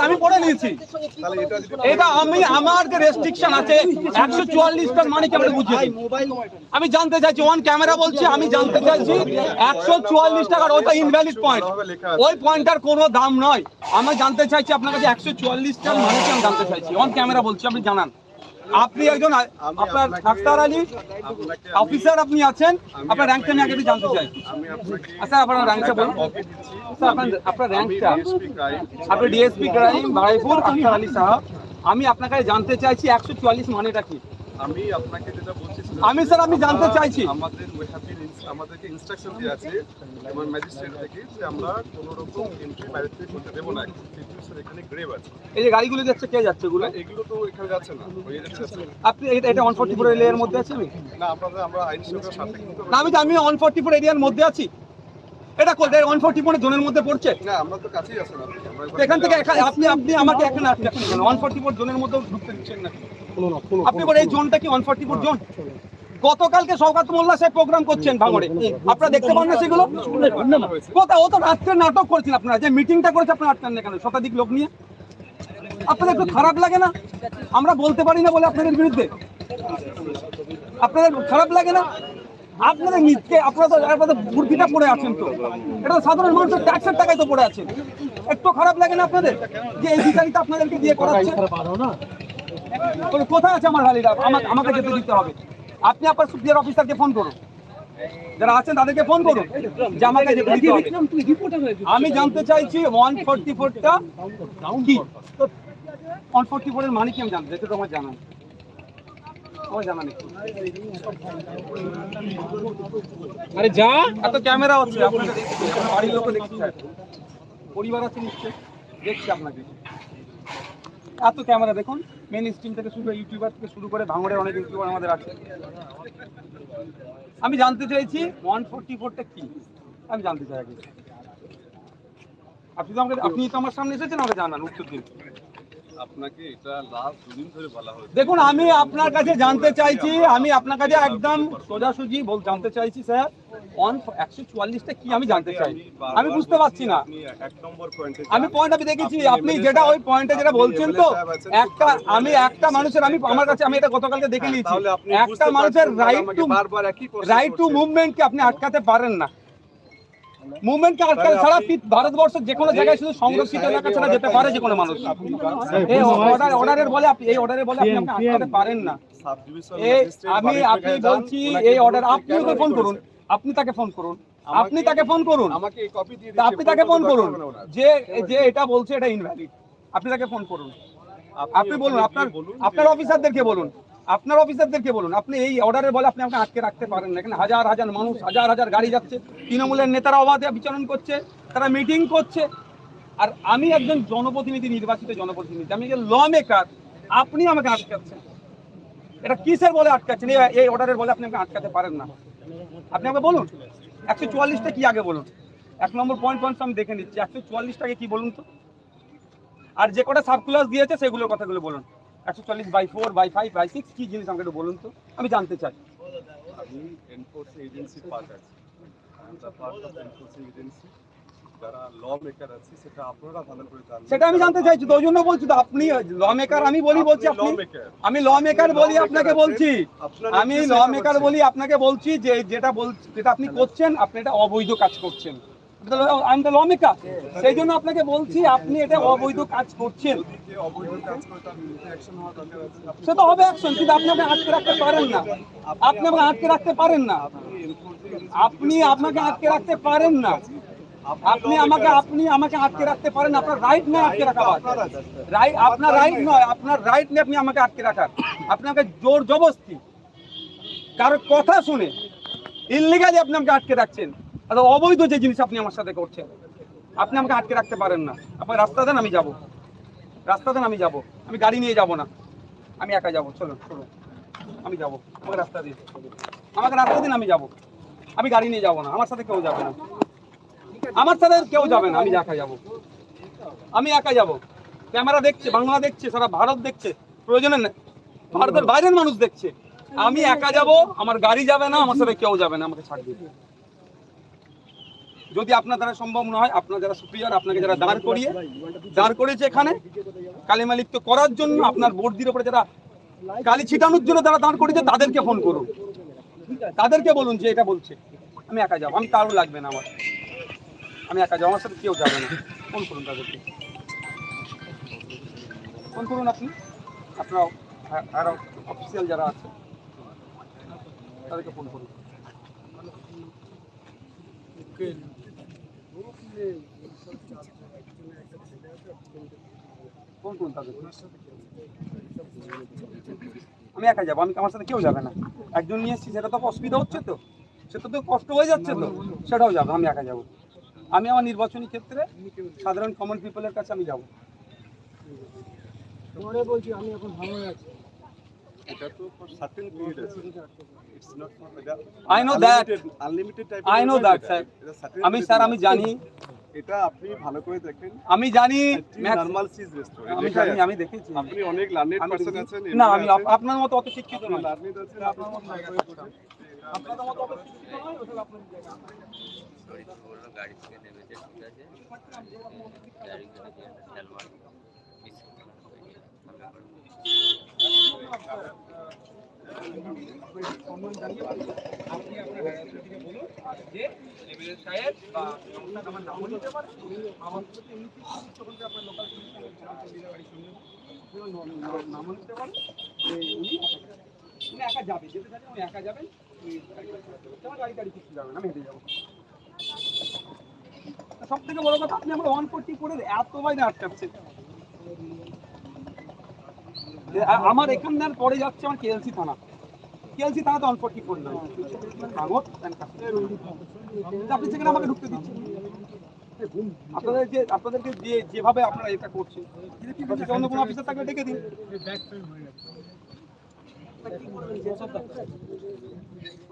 আমি পড়ে নিয়েছি। এটা আমার যে রেস্ট্রিকশন আছে 144টার মানে কি আমরা বুঝিয়ে দিই। আমি জানতে চাইছি, অন ক্যামেরা বলছি, আমি জানতে চাইছি 144 টাকার ওটা ইনভ্যালিড পয়েন্ট, ওই পয়েন্টটার কোনো দাম নয়। আমি জানতে চাইছি আপনার কাছে 144টার মানে কি আমি জানতে চাইছি, অন ক্যামেরা বলছি, আপনি জানান। আপনি একজন আপনার আখতার আলী অফিসার, আপনি আছেন, আপনার র্যাঙ্কটা আমি আগে জানতে চাই। আচ্ছা আপনার র্যাঙ্কটা বলুন স্যার, আপনার র্যাঙ্কটা। আপনি ডিএসপি ক্রাইম বারাইপুর আখতার আলী সাহেব। আমি আপনার কাছে জানতে চাইছি 144 মানেটা কি। আমি আপনাকে যেটা বলছি স্যার আমি জানতে চাইছি, আমাদেরকে ইনস্ট্রাকশন দিয়ে আছে এবং ম্যাজিস্ট্রেট থেকে যে আমরা কোনো রকম এন্ট্রি বাইরে থেকে করতে দেব না। এখানে গ্রেভ আছে, এই যে গাড়িগুলো যাচ্ছে, কে যাচ্ছে এগুলো? এগুলো তো এখানে যাচ্ছে না, ওই যাচ্ছে। আপনি এটা 144 এরিয়ার মধ্যে আছে? না, আমরা আইন শৃঙ্খলার সাথে কিন্তু না, আমি 144 এরিয়ার মধ্যে আছি। এটা কোথায় 144 জোনের মধ্যে পড়ছে? না, আমরা তো কাছেই আছি না। এখান থেকে আপনি আমাকে এখানে আসছেন, 144 জোনের মধ্যে ঢুকতে দিচ্ছেন না। আপনি বলেন এই জোনটা কি 144 জোন? গতকালকে শওকত মোল্লা সাহেব প্রোগ্রাম করছেন ভাঙড়ে, আপনারা দেখতে পান না সেগুলো? কোথায়? ও তো রাত্রে নাটক করছেন আপনারা, যে মিটিংটা করেছে আপনারা আটকান না কেন শতাধিক লোক নিয়ে? আপনাদের একটু খারাপ লাগে না? আমরা বলতে পারি না বলে আপনাদের বিরুদ্ধে আপনাদের খারাপ লাগে না? আপনাদের নিজকে আপনাদের বুদ্ধিটা পড়ে আছেন, তো এটা সাধারণ মানুষের ট্যাক্সের টাকায় তো পড়ে আছেন। একটু খারাপ লাগে না আপনাদের যে এই বিচারিতা আপনাদেরকে দিয়ে করাচ্ছে? কোথায় আছে আমার গাড়িটা? আমাকে যেতে দিতে হবে। আপনি আপনার সুপিরিয়র অফিসারকে ফোন করুন, যারা আছেন তাদেরকে ফোন করুন যে আমাকে যেতে দিতে হবে। আমি জানতে চাইছি 144টা কি, 144 এর মানে কি আমি জানতে চাই, তোমার জানান, আমার জানা নেই। আরে যা, এত ক্যামেরা হচ্ছে, আপনাকে দেখছি, বাড়ির লোক দেখছি, পরিবার আছে নিশ্চয়ই, দেখছি আপনাকে। এত ক্যামেরা দেখুন, মেন স্ট্রিম থেকে শুরু করে ইউটিউবার থেকে শুরু করে ভাঙড়ের অনেক ইউটিউবার আমাদের আছে। আমি জানতে চাইছি 144টা কি, আমি জানতে চাই আগে। আপনি তো আমার সামনে এসেছেন, আমাকে জানান, উত্তর দিন। আপনাকে এটা লাস্ট দুদিন ধরে বলা হয়েছে। দেখুন, আমি আপনার কাছে জানতে চাইছি, আমি আপনার কাছে একদম সোজাসুজি জানতে চাইছি স্যার, 144টা কি আমি জানতে চাই। আমি বুঝতে পারছি না। আমি পয়েন্ট আমি দেখেছি, আপনি যেটা ওই পয়েন্টে যেটা বলছেন, তো একটা মানুষের, আমার কাছে, আমি এটা গতকালকে দেখে নিয়েছি, একটা মানুষের রাইট টু মুভমেন্টকে আপনি আটকাতে পারেন না। মুভমেন্টকে আটকাতে সারা ভারতবর্ষের যে কোনো জায়গায় শুধু সংরক্ষিত এলাকা ছাড়া যেতে পারে যে কোনো মানুষ। এই অর্ডারের বলে আপনি আমাকে আটকাতে পারেন না। আপনি বলছি এই অর্ডার, আপনি ওকে ফোন করুন, আপনি তাকে ফোন করুন, আপনি তাকে ফোন করুন, আপনি তাকে ফোন করুন যে এটা বলছে এটা ইনভ্যালিড, আপনি তাকে ফোন করুন। আপনি বলুন, আপনার অফিসারদেরকে বলুন, আপনি এই অর্ডারের বলে আপনি আমাকে আটকে রাখতে পারেন না। এখানে হাজার হাজার মানুষ, হাজার হাজার গাড়ি যাচ্ছে, তৃণমূলের নেতারা অবাধে বিচরণ করছে, তারা মিটিং করছে, আর আমি একজন জনপ্রতিনিধি, নির্বাচিত জনপ্রতিনিধি, আমি যে ল মেকার, আপনি আমাকে আটকাচ্ছেন। এটা কিসের বলে আটকাচ্ছেন? এই অর্ডারের বলে আপনি আমাকে আটকাতে পারেন না। আপনি আমাকে বলুন 144টা কি আগে বলুন। 1 নম্বর পয়েন্ট আমি দেখে নিচ্ছি, 144টাকে কি বলুন তো। আর যে কটা সার্কুলার দিয়েছে সেগুলোর কথাগুলো বলুন। 144/4/5/6 কি জিনিস আমাকে একটু বলুন তো, আমি জানতে চাই। আমি এনফোর্সিং এজেন্সি পার্ট আছে, পার্ট অফ এনফোর্সিং এজেন্সি, যারা ল মেকার আছে সেটা আপনারা ভালো করে জানেন। সেটা আমি জানতে চাইছি, তো ওই জন্য বলছি তো, আপনি ল মেকার, আমি বলছি আমি ল মেকার বলি আপনাকে বলছি, আমি ল মেকার বলি আপনাকে বলছি যে যেটা আপনি করছেন, আপনি এটা অবৈধ কাজ করছেন। আমি তো ল মেকার, সেই জন্য আপনাকে বলছি আপনি এটা অবৈধ কাজ করছেন। সে তো হবে অ্যাকশন, কিন্তু আপনি আমাকে আটকে রাখতে পারেন না। আপনি আমাকে আটকে রাখতে পারেন না। আপনি আমাকে আটকে রাখতে পারেন না। আপনি আমাকে আটকে রাখতে পারেন। আপনার রাইট নয় আটকে রাখা, আপনার রাইট নয়, আপনার রাইট নেই আপনি আমাকে আটকে রাখার। আপনাকে জোর জবরদস্তি কারোর কথা শুনে ইললিগালি আপনি আমাকে আটকে রাখছেন। আর অবৈধ যে জিনিস আপনি আমার সাথে করছেন, আপনি আমাকে আটকে রাখতে পারেন না। আপনার রাস্তা দেন, আমি যাব, আমি গাড়ি নিয়ে যাব না, আমি একা যাব। চলুন, আমি যাব, আমাকে রাস্তা দিন, আমি যাব, আমি গাড়ি নিয়ে যাব না, আমার সাথে কেউ যাবে না, আমি একা যাব, ক্যামেরা দেখছে, বাংলা দেখছে, সারা ভারত দেখছে, প্রয়োজনে ভারতের বাইরের মানুষ দেখছে। আমি একা যাব, আমার গাড়ি যাবে না, আমার সাথে কেউ যাবে না, আমাকে ছাড় দিন। যদি আপনার দ্বারা সম্ভব না হয়, আপনার যারা সুপিরিয়র, আপনাকে যারা দাঁড় করেছে এখানে কালিমা লিপ্ত করার জন্য, আপনার বর্দির উপরে যারা কালি ছিটানোর জন্য যারা দাঁড় করেছে, তাদেরকে ফোন করুন, তাদেরকে বলুন যে এটা বলছে। আমি একা যাবো, আমি কারো লাগবে না আমার, আমি একা যাবো, আমার সাথে কেউ যাবে না। ফোন করুন তাদেরকে, ফোন করুন আপনি, আপনার আর অফিসিয়াল যারা আছে তাদেরকে ফোন করুন। ফোন করুন তাদেরকে। আমি একা যাবো, আমি, আমার সাথে কেউ যাবে না। একজন নিয়ে এসেছি, সেটা তো অসুবিধা হচ্ছে, তো সেটা তো কষ্ট হয়ে যাচ্ছে, তো সেটাও যাবে। আমি একা যাবো, আমি আমার নির্বাচনী ক্ষেত্রে সাধারণ কমন পিপলের কাছে আমি যাবো। বলছি আমি এখন ভালো আছি। এটা তো for certain period আছে। It's not for the I know that. unlimited type I know that, sir. আমি স্যার, আমি জানি, এটা আপনি ভালো করে দেখেন। আমি জানি, নরমাল সিজ রেস্টুরেন্ট আমি জানি, আমি দেখেছি। আপনি অনেক লার্নেড পারসন আছেন। না, আমি আপনার মতো অত শিক্ষিত নয়। লার্নেড আছেন, আপনার মতো আপনাদের মতো অত শিক্ষিত নয়, ওটা আপনার জায়গা। গাড়ি থেকে নেমেছে, ঠিক আছে, গাড়ি করে দিয়ে সালমান সম্মান জানিয়ে আপনি আপনার থেকে বলুন যে এমএলএ সাহেব বা সংসদ আমার নামও নিতে পারে, আমার সাথে এমনি তখন আপনার লোকাল নামও নিতে পারে যে উনি একা যাবে, যেতে থাকেন উনি একা যাবেন, তোমার গাড়ি কিছু যাবে না, আমি হেঁটে যাবো। সব থেকে বড় কথা, আপনি আমার 140 করে এত বাইরে আটকাচ্ছেন। আমার এখানকার পরে যাচ্ছে আমার কেএলসি থানা, কেএলসি থানা তো 144 নয়, আপনি সেখানে আমাকে ঢুকতে দিচ্ছেন। আপনাদেরকে যেভাবে আপনারা এটা করছেন, অন্য কোনো অফিসার থাকলে ডেকে দিন।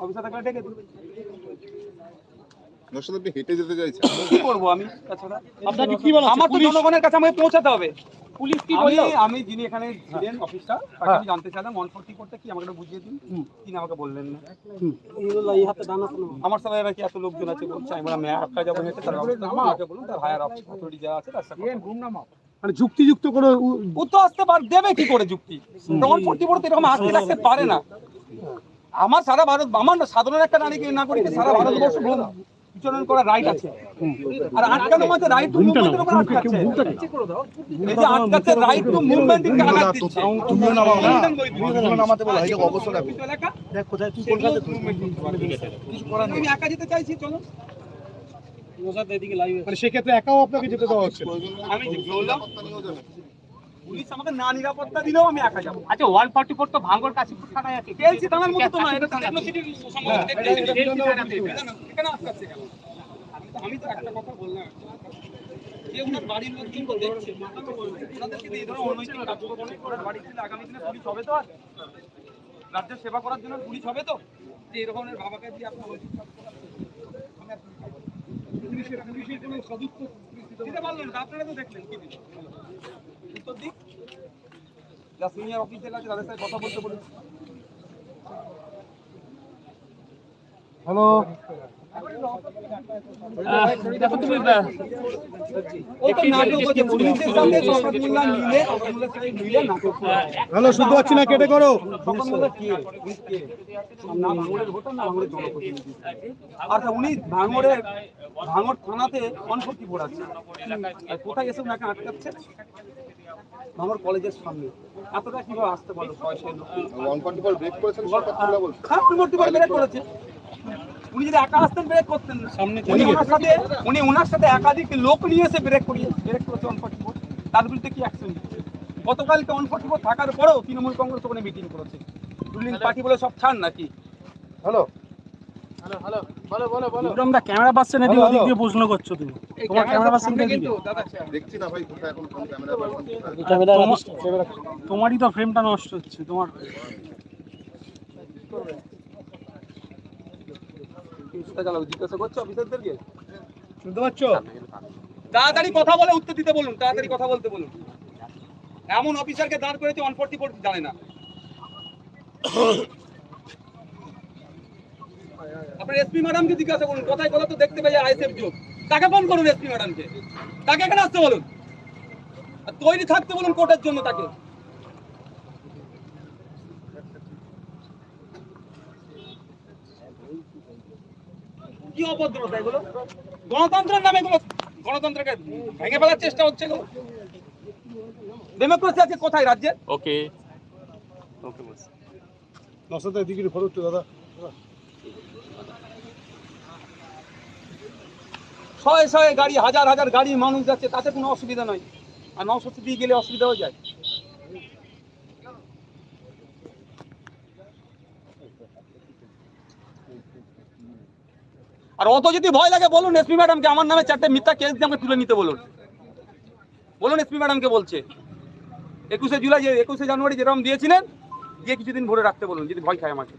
অফিসার থাকলে ডেকে দিন। হেঁটে যেতে চাইছেন, কি করবো আমি? তাছাড়া আপনাকে কি বলা আমার তো জনগণের কাছে আমাকে পৌঁছাতে হবে। পুলিশ কি বললো? আমি যিনি এখানে ছিলেন অফিসার, তাকে আমি জানতে চাইলাম 140 করতে কি, আমাকে একটু বুঝিয়ে দিন। তিনি আমাকে বললেন না। এই হাতে দানা শোনো। আমার সাথে এবার কি এত লোকজন আছে বলছে, আমি বললাম একা যাবো হেঁটে, তার ব্যবস্থা করুন, আমাকে বলুন, তার হায়ার অথরিটি যা আছে তার সাথে মানে যুক্তিযুক্ত করে উত্তর আসতে দেবে কি করে যুক্তি? 140 বড় তো এরকম আটকে রাখতে পারে না। আমার সারা ভারত, আমার সাধারণ একটা নাগরিকের সারা ভারতবর্ষ বিচরণ করার রাইট আছে, আর আটকানো মধ্যে রাইট টু মুভমেন্টের উপর আটকাচ্ছে। এই যে আটকাচ্ছে রাইট টু মুভমেন্ট কে আঘাত দিচ্ছে। তুমিও নামাও না, তুমিও নামাতে বলো, এই অবস্থা দেখো। দেখ কোথায় তুই কলকাতা কিছু করার নেই, আমি একা যেতে চাইছি, চলো। মানে সেক্ষেত্রে একাও আপনাকে যেতে দেওয়া হচ্ছে? আমি বললাম পুলিশ আমাকে না নিরাপত্তা দিলেও আমি একা যাবো। আচ্ছা 144 তো ভাঙ্গর কাশীপুর থানায় আছে। কেএলসি থানার মতো তো না, এটা টেকনোসিটির সম্বন্ধে এখানে আটকাচ্ছে কেন? আমি তো একটা কথা বললাম, যে ওনার বাড়ির লোকজন তো দেখছে, ওনাদেরকে এই ধরনের অনৈতিক কার্যক্রম করার বাড়ি ছিল, আগামী দিনে পুলিশ হবে তো, আর রাজ্যের সেবা করার জন্য পুলিশ হবে তো, যে এই ধরনের বাবাকে দিয়ে আপনার অনৈতিক কাজ করাচ্ছেন। পুলিশের কোনো সদুত্তর দিতে পারলেন না, আপনারা তো দেখলেন কি দিল উত্তর দিক। যা সিনিয়র অফিসার আছে তাদের সাথে কথা বলতে বলুন। হ্যালো, দেখো তুমি হ্যালো, শুনতে পাচ্ছি না, কেটে করো। আচ্ছা, উনি ভাঙড় থানাতে 144 আছে, কোথায় এসে ওনাকে আটকাচ্ছে? ভাঙড় কলেজের সামনে। এতটা কিভাবে আসতে পারলো? 144 ব্রেক করেছেন, ব্রেক করেছে। উনি যদি একা আসতেন ব্রেক করতেন সামনে, উনি ওনার সাথে একাধিক লোক নিয়ে এসে ব্রেক করেছে 144। তার বিরুদ্ধে কি অ্যাকশন নিচ্ছে? গতকালকে 144 থাকার পরেও তৃণমূল কংগ্রেস ওখানে মিটিং করেছে। রুলিং পার্টি বলে সব ছাড় নাকি? হ্যালো হ্যালো হ্যালো, বলো বলো বলো। তোমরা ক্যামেরা পাচ্ছেন না, এদিকে ওদিক দিয়ে প্রশ্ন করছো তুমি। তোমার ক্যামেরা পাচ্ছেন না, কিন্তু দাদা দেখছি না ভাই, কোথায় এখন কোন ক্যামেরা পাচ্ছেন? তোমারই তো ফ্রেমটা নষ্ট হচ্ছে তোমার। জিজ্ঞাসা করছো অফিসারদেরকে, শুনতে পাচ্ছ? তাড়াতাড়ি কথা বলে উত্তর দিতে বলুন, তাড়াতাড়ি কথা বলতে বলুন। এমন অফিসারকে দাঁড় করেছে 144 জানে না। আপনার এসপি ম্যাডামকে জিজ্ঞাসা করুন, কোথায় কথা তো দেখতে পাই আইএসএফ যোগ। তাকে ফোন করুন এসপি ম্যাডামকে, তাকে এখানে আসতে বলুন, আর তৈরি থাকতে বলুন কোর্টের জন্য তাকে। কি অভদ্রতা এগুলো, গণতন্ত্রের নামে এগুলো, গণতন্ত্রকে ভেঙে ফেলার চেষ্টা হচ্ছে এগুলো। ডেমোক্রেসি আছে কোথায় রাজ্যে? ওকে বস নসাদা দিকে ফটো একটু দাদা। শয়ে শয়ে গাড়ি, হাজার হাজার গাড়ি মানুষ যাচ্ছে, তাতে কোনো অসুবিধা নয়, আর 900 দিয়ে গেলে অসুবিধা হয়ে যায়। আর অত যদি ভয় লাগে বলুন এসপি ম্যাডামকে, আমার নামে 4টে মিথ্যা কেস দিয়ে আমাকে তুলে নিতে বলুন, বলুন এসপি ম্যাডামকে বলছে 21 জানুয়ারি যেরকম দিয়েছিলেন দিয়ে কিছুদিন ভরে রাখতে বলুন, যদি ভয় খায় আমাকে।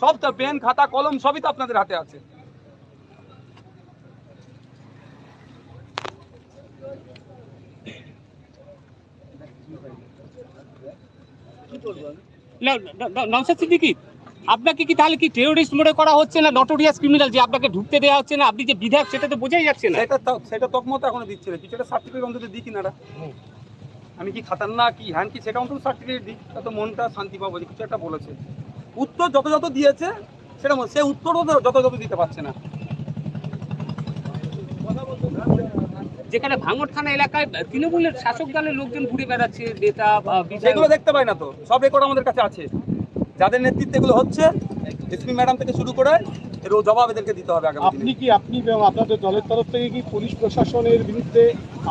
সব তো পেন খাতা কলম সবই তো আপনাদের হাতে আছে। নওশাদ সিদ্দিকী, আপনাকে কি তাহলে কি টেরোরিস্ট মনে করা হচ্ছে না নটোরিয়াস ক্রিমিনাল, যে আপনাকে ঢুকতে দেওয়া হচ্ছে না, আপনি যে বিধায়ক সেটা তো বোঝাই যাচ্ছে না। সেটা তকমত এখনো দিচ্ছে না, কিছুটা সার্টিফিকেট অন্তত দিই কিনারা, আমি কি খাতারনাক কি হ্যান কি সেটা অন্তত সার্টিফিকেট দিই, তাতে মনটা শান্তি পাবো যে কিছু একটা বলেছে। উত্তর যত দিয়েছে সেটা সে উত্তরও যত দিতে পারছে না। যেখানে ভাঙড় থানা এলাকায় তৃণমূলের শাসক দলের লোকজন ঘুরে বেড়াচ্ছে, নেতা সেগুলো দেখতে পাই না তো, সব রেকর্ড আমাদের কাছে আছে, যাদের নেতৃত্বে এগুলো হচ্ছে এসপি ম্যাডাম থেকে শুরু করে এর জবাব এদেরকে দিতে হবে। আপনি এবং আপনাদের দলের তরফ থেকে কি পুলিশ প্রশাসনের বিরুদ্ধে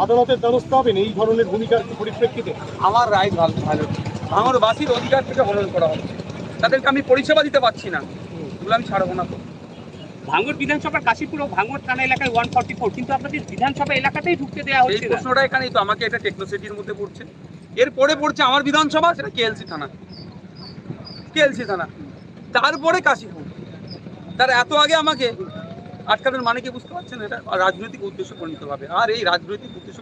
আদালতের দ্বারস্থ হবেন এই ধরনের ভূমিকার পরিপ্রেক্ষিতে? আমার রাইট ভালো, ভাঙড়বাসীর অধিকার থেকে হনন করা হচ্ছে, তাদেরকে আমি পরিষেবা দিতে পারছি না, এগুলো আমি ছাড়বো না তো। ভাঙড় বিধানসভার কাশীপুর ও ভাঙড় থানা এলাকায় 144, কিন্তু আপনাদের বিধানসভা এলাকাতেই ঢুকতে দেওয়া এই হচ্ছে না। প্রশ্নটা এখানেই তো, আমাকে এটা টেকনোসিটির মধ্যে পড়ছে, এরপরে পড়ছে আমার বিধানসভা, সেটা কেএলসি থানা, তারপরে কাশীপুর। তার এত আগে আমাকে আটকানোর মানে কি বুঝতে পারছেন? এটা রাজনৈতিক উদ্দেশ্য প্রণীত হবে, আর এই রাজনৈতিক উদ্দেশ্য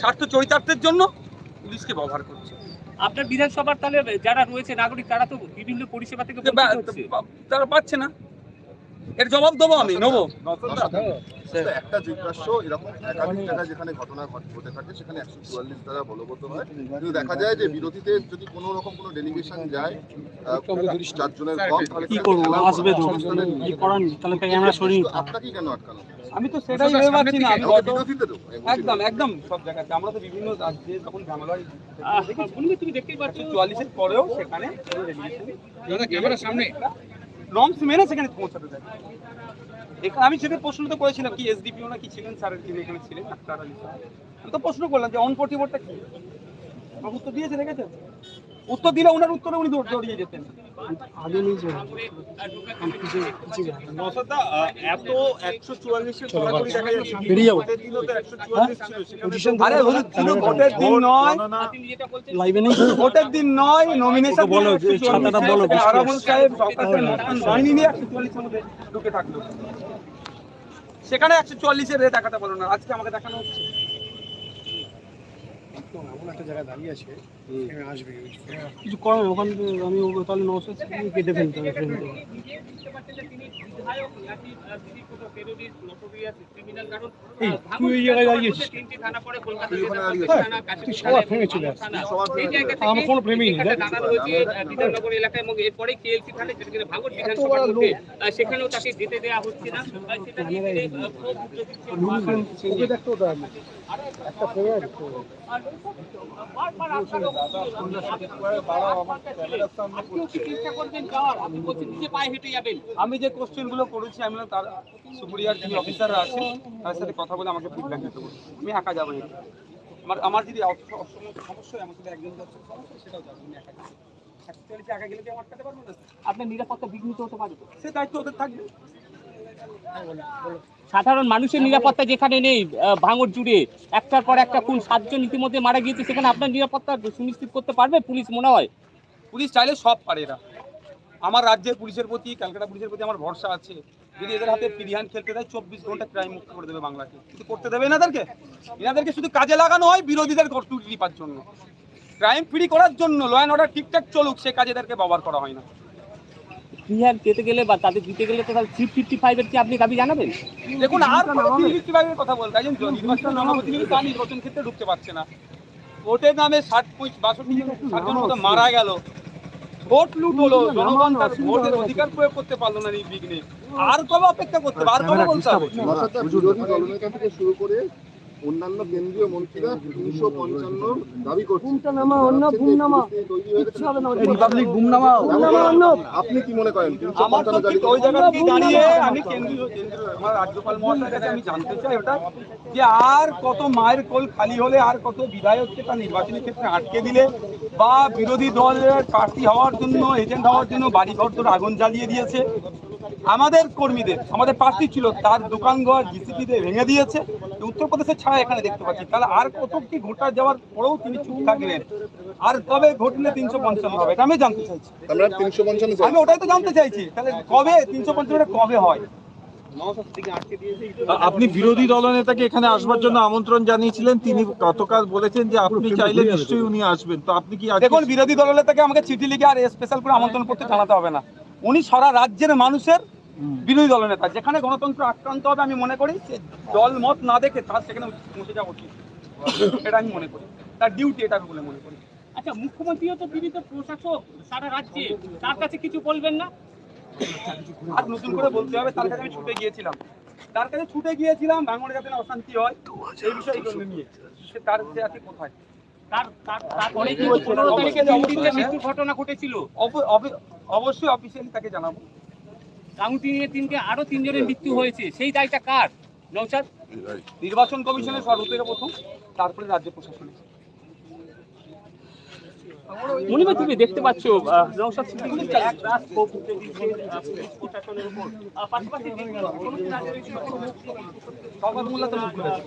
স্বার্থ চরিতার্থের জন্য পুলিশকে ব্যবহার করছে। আপনার বিধানসভার তাহলে যারা রয়েছে নাগরিক, তারা তো বিভিন্ন পরিষেবা থেকে বঞ্চিত হচ্ছে। তারা পাচ্ছে না, এর জবাব দেবো আমি, নেবো। একটা জিজ্ঞাসা, এরকম একাধিক জায়গায় যেখানে ঘটনা ঘটে থাকে সেখানে 144 দ্বারা বলবৎ হয়, কিন্তু দেখা যায় যে বিরোধীদের যদি কোনো রকম কোনো ডেলিগেশন যায় 4 জনের কম, তাহলে কি করবো, আসবে তো কি করার নেই, তাহলে ক্যামেরা সরিয়ে নিতে হবে। আপনাকেই কেন আটকানো? আমি তো সেটাই ভেবে পাচ্ছি না। বিরোধীদেরও একদম সব জায়গাতে আমরা তো বিভিন্ন রাজ্যে যখন ঝামেলা তুমি দেখতেই পাচ্ছ 44-এর পরেও সেখানে নর্মস মেনে সেখানে পৌঁছাতে চাই। এখানে আমি সেটা প্রশ্ন তো করেছিলাম, কি এসডিপিও না কি ছিলেন স্যারের, যিনি এখানে ছিলেন আক্তার আলী স্যার, আমি তো প্রশ্ন করলাম যে অনপটিবোর্ডটা কি, আমার উত্তর দিয়েছে, দেখেছেন? উত্তর দিলে ওনার উত্তরে উনি দৌড়িয়ে যেতেন। আগে নিয়ে যাবো এত 144-এর কড়াকড়ি দেখা যাচ্ছে, বেরিয়ে যাবো। ভোটের দিনও তো 144 ছিল, সেখানে আরে হুজুর, শুধু ভোটের দিন নয়, লাইভে নেই ভোটের দিন নয়, নমিনেশন বলো, যে ছাতাটা বলো। আরাবুল সাহেব সরকারের মতন বাহিনী নিয়ে 144-এর মধ্যে ঢুকে থাকলো, সেখানে 144-এর রেট দেখাতে পারলো না, আজকে আমাকে দেখানো হচ্ছে। এমন একটা জায়গায় দাঁড়িয়ে আছে, আসবে কিছু করার, ওখান থেকে আমি তাহলে 900 কেটে ফেলতে হবে। তুই এই জায়গায় দাঁড়িয়েছিস, তুই সবার ফ্রেমে চলে আসছিস, আমার কোনো ফ্রেমেই নেই। সেখানেও তাকে যেতে দেওয়া হচ্ছে না। ওকে দেখতে হতো আমি একটা ফ্রেমে আছে। আমি যে কোশ্চেন গুলো করেছি, আমি তার সুপিরিয়র যিনি অফিসাররা আছেন তার সাথে কথা বলে আমাকে ফিডব্যাক দিতে বলবো, আমি একা যাবো না। আমার যদি অবশ্যই আমার সাথে একজন যাচ্ছে সমস্যা, সেটাও যাবো, আমি একা যাবো। একা গেলে কি আমার আটকাতে পারবো না? আপনার নিরাপত্তা বিঘ্নিত হতে পারে, সে দায়িত্ব ওদের থাকবে। সাধারণ মানুষের নিরাপত্তা যেখানে নেই, ভাঙড় জুড়ে একটার পর একটা খুন, 7 জন ইতিমধ্যে মারা গিয়েছে, সেখানে আপনার নিরাপত্তা সুনিশ্চিত করতে পারবে পুলিশ মনে হয়? পুলিশ চাইলে সব পারে এরা। আমার রাজ্যের পুলিশের প্রতি, ক্যালকাটা পুলিশের প্রতি আমার ভরসা আছে, যদি এদের হাতে ফ্রি হ্যান্ড খেলতে দেয় 24 ঘন্টা ক্রাইম মুক্ত করে দেবে বাংলাকে। কিন্তু করতে দেবে এনাদেরকে শুধু কাজে লাগানো হয় বিরোধীদের টুটি টিপার জন্য, ক্রাইম ফ্রি করার জন্য, ল অ্যান্ড অর্ডার ঠিকঠাক চলুক সে কাজে এদেরকে ব্যবহার করা হয় না। ফ্রি হ্যান্ড পেতে গেলে বা তাদের দিতে গেলে তো তাহলে 355 এর কি আপনি দাবি জানাবেন? দেখুন আর কোনো নির্বাচনের কথা বলতে একজন নির্বাচন জনপ্রতিনিধি তার নির্বাচন ক্ষেত্রে ঢুকতে পারছে না। ভোটের নামে 60-62 মতো মারা গেল, ভোট লুট হলো, জনগণ তার ভোটের অধিকার প্রয়োগ করতে পারলো না নির্বিঘ্নে। আর কবে অপেক্ষা করতে হবে, আর কবে বলতে হবে? বিরোধী দলনেতা থেকে শুরু করে অন্যান্য কেন্দ্রীয় মন্ত্রীরা 355 দাবি করছেন। রিপাবলিক গুমনামা আপনি কি মনে করেন আমার 355 তো দাবি ঠিক ওই জায়গায় দাঁড়িয়ে আমি কেন্দ্রীয় আমার রাজ্যপাল মহাশয়ের কাছে আমি জানতে চাই ওটা যে আর কত মায়ের কোল খালি হলে, আর কত বিধায়ককে তার নির্বাচনী ক্ষেত্রে আটকে দিলে, বা বিরোধী দলের প্রার্থী হওয়ার জন্য, এজেন্ট হওয়ার জন্য বাড়িঘর ধরে আগুন জ্বালিয়ে দিয়েছে। আমাদের কর্মীদের, আমাদের প্রার্থী ছিল তার দোকানঘর জিসিপিতে ভেঙে দিয়েছে। উত্তরপ্রদেশের ছায়া এখানে দেখতে পাচ্ছি। তাহলে আর কত কি ঘটা যাওয়ার পরেও তিনি চুপ থাকলেন? আর কবে ঘটলে 355 হবে, এটা আমি জানতে চাইছি। আমরা 355 আমি ওটাই তো জানতে চাইছি, তাহলে কবে 355 কবে হয়? আপনি বিরোধী দলনেতাকে এখানে আসবার জন্য আমন্ত্রণ জানিয়েছিলেন, তিনি গতকাল বলেছেন যে আপনি চাইলে নিশ্চয়ই উনি আসবেন, তো আপনি কি দেখুন, বিরোধী দলনেতাকে আমাকে চিঠি লিখে আর স্পেশাল করে আমন্ত্রণ করতে জানাতে হবে না। উনি সারা রাজ্যের মানুষের বিরোধী দলনেতা। যেখানে গণতন্ত্র আক্রান্ত হবে আমি মনে করি যে দল মত না দেখে তার সেখানে পৌঁছে যাওয়া উচিত, এটা আমি মনে করি, তার ডিউটি এটা বলে মনে করি। আচ্ছা, মুখ্যমন্ত্রীও তো তিনি তো প্রশাসক সারা রাজ্যে, তার কাছে কিছু বলবেন না? আর নতুন করে বলতে হবে, তার কাছে আমি ছুটে গিয়েছিলাম, ভাঙড়ে যাতে না অশান্তি হয় সেই বিষয়গুলো নিয়ে। তার সে আছে কোথায়? তারপরে কি 15 তারিখে কাউন্টিংয়ে মৃত্যুর ঘটনা ঘটেছিল? অবশ্যই অফিসিয়ালি তাকে জানাবো। কাউন্টিংয়ে আরো 3 জনের মৃত্যু হয়েছে, সেই দায়টা কার? নৌসাদ? নির্বাচন কমিশনের সর্বত্র প্রথম, তারপরে রাজ্য প্রশাসনের। মনিবা, তুমি দেখতে পাচ্ছ নওশাদ সিদ্দিকী এক রাত ক্ষোভ উঠে দিচ্ছে পুলিশ প্রশাসনের উপর, পাশাপাশি সবার মূল্য তো মুখ খুলেছে।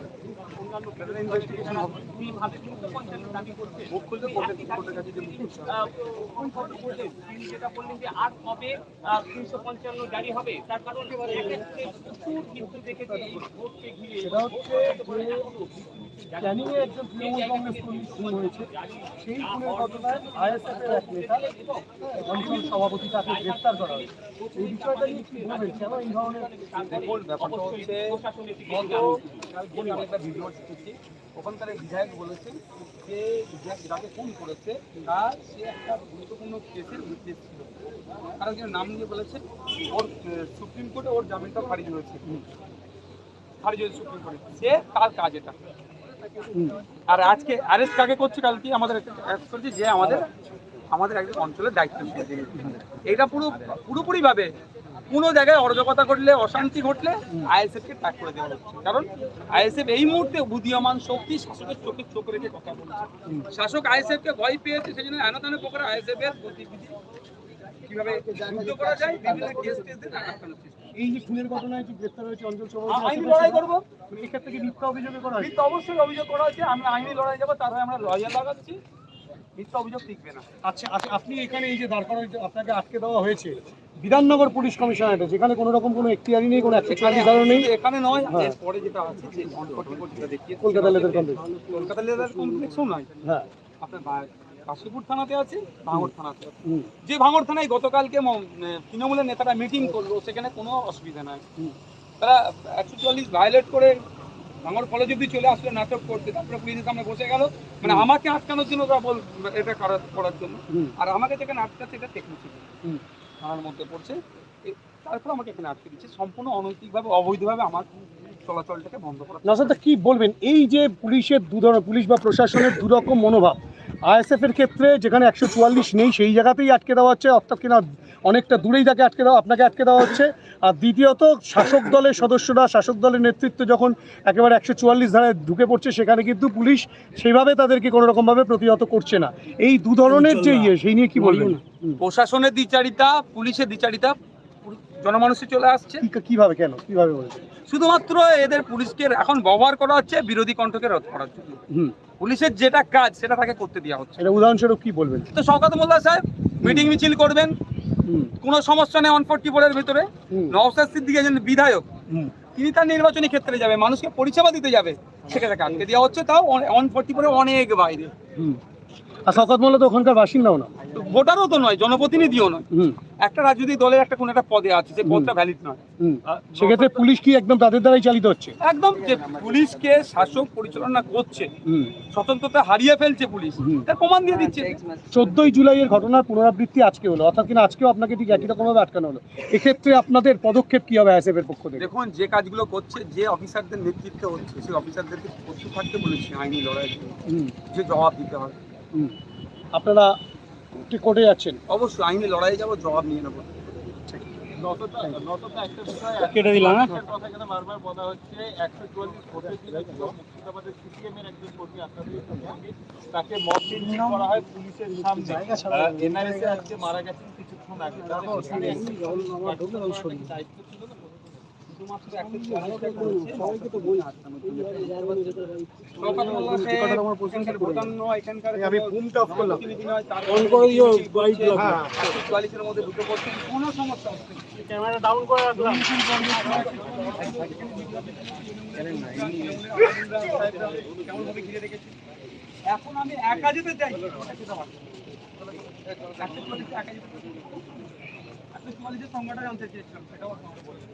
যেটা বললেন যে আর কবে 355 জারি হবে, তার কারণ প্রচুর কিন্তু দেখেছি ভোটকে ঘিরে ক্যানিংয়ে একজন তৃণমূল কংগ্রেস কর্মী খুন হয়েছে, সেই খুনের ঘটনায় আইএসএফ এর এক নেতা অঞ্চল সভাপতি তাকে গ্রেফতার করা হয়েছে। এই বিষয়টা নিয়ে কি বলবেন, কেন এই ধরনের? দেখুন, ব্যাপারটা হচ্ছে আমি একটা ভিডিও দেখেছি, ওখানকার বিধায়ক বলেছেন যে যাকে খুন করেছে তার সে একটা গুরুত্বপূর্ণ কেসের উইটনেস ছিল। আর একজন নাম নিয়ে বলেছেন ওর সুপ্রিম কোর্টে ওর জামিনটা খারিজ হয়েছে, সুপ্রিম কোর্টে, সে তার কাজ এটা। আর আজকে অ্যারেস্ট কাকে করছে, কালকে আমাদের অ্যারেস্ট করছে যে আমাদের একজন অঞ্চলের দায়িত্ব। এটা পুরোপুরি ভাবে কোনো জায়গায় অরাজকতা ঘটলে, অশান্তি ঘটলে আইএসএফ কে ট্যাগ করে দেওয়া হচ্ছে। কারণ আইএসএফ এই মুহূর্তে উদীয়মান শক্তি, শাসকের চোখে চোখ রেখে কথা বলছে। শাসক আইএসএফ কে ভয় পেয়েছে, সেই জন্য এনতানে প্রকার আইএসএফ এর গতিবিধি কিভাবে যুদ্ধ করা যায় বিভিন্ন কেস দিয়ে আটকানোর চেষ্টা। এই যে খুনের ঘটনায় যে গ্রেফতার হয়েছে অঞ্চল সভাপতি, আইনি লড়াই করবো, এই ক্ষেত্রে কি মিথ্যা অভিযোগে করা হয়েছে? মিথ্যা অবশ্যই অভিযোগ করা হচ্ছে। আমি আইনি লড়াই যাবো, তারপরে আমরা লয়ার লাগাচ্ছি, মিথ্যা অভিযোগ টিকবে না। আচ্ছা, আপনি এখানে এই যে দাঁড় করানো, আপনাকে আটকে দেওয়া হয়েছে বিধাননগর পুলিশ কমিশনারেটে, যেখানে কোনো রকম কোনো এখতিয়ারি নেই, কোনো অ্যাকশন ধারণ নেই। এখানে নয়, পরে যেটা আছে যে যেটা দেখিয়ে Kolkata leather complex, Kolkata leather কমপ্লেক্সও নয়, হ্যাঁ, আপনার কাশীপুর থানাতে আছে, ভাঙড় থানাতে আছে। যে ভাঙড় থানায় গতকালকে তৃণমূলের নেতারা মিটিং করলো, সেখানে কোনো অসুবিধা নাই। তারা 144 ভায়োলেট করে ভাঙড় কলেজ অব্দি চলে আসলে নাটক করতে, তারপরে পুলিশের সামনে বসে গেল, মানে আমাকে আটকানোর জন্য ওরা এটা করার জন্য। আর আমাকে যেখানে আটকাচ্ছে এটা টেকনিক্যাল থানার মধ্যে পড়ছে, তারপর আমাকে এখানে আটকে দিচ্ছে সম্পূর্ণ অনৈতিকভাবে, অবৈধভাবে আমার চলাচলটাকে বন্ধ করা। নওশাদ, কি বলবেন এই যে পুলিশের পুলিশ বা প্রশাসনের দুরকম মনোভাব? আইএসএফ এর ক্ষেত্রে যেখানে 144 নেই সেই জায়গাতেই আটকে দেওয়া হচ্ছে, অর্থাৎ কিনা অনেকটা দূরেই তাকে আপনাকে আটকে দেওয়া হচ্ছে। আর দ্বিতীয়ত শাসক দলের সদস্যরা, শাসক দলের নেতৃত্ব যখন একেবারে 144 ধারায় ঢুকে পড়ছে, সেখানে কিন্তু পুলিশ সেইভাবে তাদেরকে কোনো রকমভাবে প্রতিহত করছে না। এই দু ধরনের যে সেই নিয়ে কি বলবেন? প্রশাসনের দ্বিচারিতা, পুলিশের দ্বিচারিতা জনমানুষে চলে আসছে। কিভাবে, কেন, কিভাবে বলছেন? শুধুমাত্র এদের পুলিশকে এখন ব্যবহার করা হচ্ছে বিরোধী কণ্ঠকে রোধ করার জন্য। পুলিশের যেটা কাজ সেটা তাকে করতে দেওয়া হচ্ছে। এটা উদাহরণস্বরূপ কি বলবেন? তো শওকত মোল্লা সাহেব মিটিং মিছিল করবেন, কোনো সমস্যা নেই 144 এর ভিতরে। নওশাদ সিদ্দিকী একজন বিধায়ক, তিনি তার নির্বাচনী ক্ষেত্রে যাবে, মানুষকে পরিষেবা দিতে যাবে, সেখানে আটকে দেওয়া হচ্ছে, তাও 144 অনেক বাইরে। আর শওকত মোল্লা তো ওখানকার বাসিন্দাও না। ভোটারও তো নয়, জনপ্রতিনিধিও নয়, হুম একটা রাজনৈতিক দলের একটা কোন একটা পদে আছে, সেই পদটা ভ্যালিড নয়। হুম সেক্ষেত্রে পুলিশ কি একদম তাদের দ্বারাই চালিত হচ্ছে? একদম, যে পুলিশকে শাসক পরিচালনা করছে, হুম স্বতন্ত্রতা হারিয়ে ফেলছে পুলিশ, হুম। তার প্রমাণ দিয়ে দিচ্ছে। 14ই জুলাইয়ের ঘটনার পুনরাবৃত্তি আজকে হলো, অর্থাৎ কিনা আজকেও আপনাকে ঠিক একই রকমভাবে আটকানো হলো। এক্ষেত্রে আপনাদের পদক্ষেপ কি হবে আইএসএফ এর পক্ষ থেকে? দেখুন, যে কাজগুলো করছে, যে অফিসারদের নেতৃত্বে হচ্ছে, সেই অফিসারদেরকে প্রস্তুত থাকতে বলেছি আইনি লড়াই, হুম যে জবাব দিতে হবে। হুম আপনারা কোর্টে যাচ্ছেন? অবশ্যই আইনি লড়াইয়ে যাবো, জবাব নিয়ে নেবো। কেটে দিলাম, হ্যাঁ? একটা কথা এখানে বারবার বলা হচ্ছে 144 ভোটের দিনে মুর্শিদাবাদের সিপিএম এর একজন কর্মী আপনাদের সঙ্গে তাকে মব মিছিল করা হয় পুলিশের সামনে। এনআরএস এ আজকে মারা গেছেন কিছুক্ষণ আগে। তাহলে সেখানে একটি দায়িত্ব ছিল না? শুধুমাত্র একটা চ্যালেঞ্জটা করেছে, সবাইকে তো বলছি। শওকত মোল্লা সাহেব, এখানকার ভোটার নয়, এখানকার প্রতিনিধি নয়, তার বলছে 144 মধ্যে ঢুকে পড়ছে, কোনো সমস্যা হচ্ছে না। ক্যামেরা ডাউন করে রাখলাম। কেমনভাবে ঘিরে রেখেছি। এখন আমি একা যেতে চাই, 144 সংখ্যাটা জানতে চেয়েছিলাম, সেটাও আপনাকে বলবো।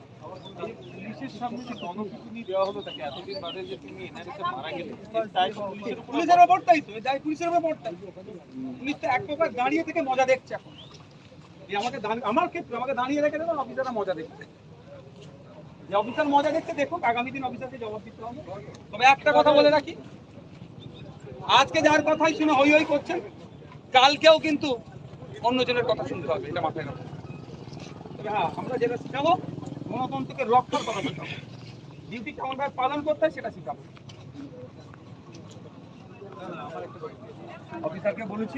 পুলিশের সামনে যে গণপিটুনি দেওয়া হলো তাকে এতদিন বাদে যে তিনি এনআরএস এ মারা গেলেন এর দায় পুলিশের উপর। পুলিশের ওপরটাই তো, এই দায় পুলিশের ওপর পড়তাই। পুলিশ তো এক প্রকার দাঁড়িয়ে থেকে মজা দেখছে এখন। এই আমার ক্ষেত্রে আমাকে দাঁড়িয়ে রেখে দেবেন, অফিসাররা মজা দেখছে। যে অফিসার মজা দেখছে দেখুক, আগামী দিন অফিসারকে জবাব দিতে হবে। তবে একটা কথা বলে রাখি, আজকে যার কথাই শুনে হই হই করছেন, কালকেও কিন্তু অন্যজনের কথা শুনতে হবে, এটা মাথায় রাখুন। তবে হ্যাঁ, আমরা যেটা শিখাবো, গণতন্ত্রকে রক্ষার কথা শিখাবো, ডিউটি কেমনভাবে পালন করতে হয় সেটা শিখাবো। অফিসারকে বলেছি,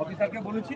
অফিসারকে বলেছি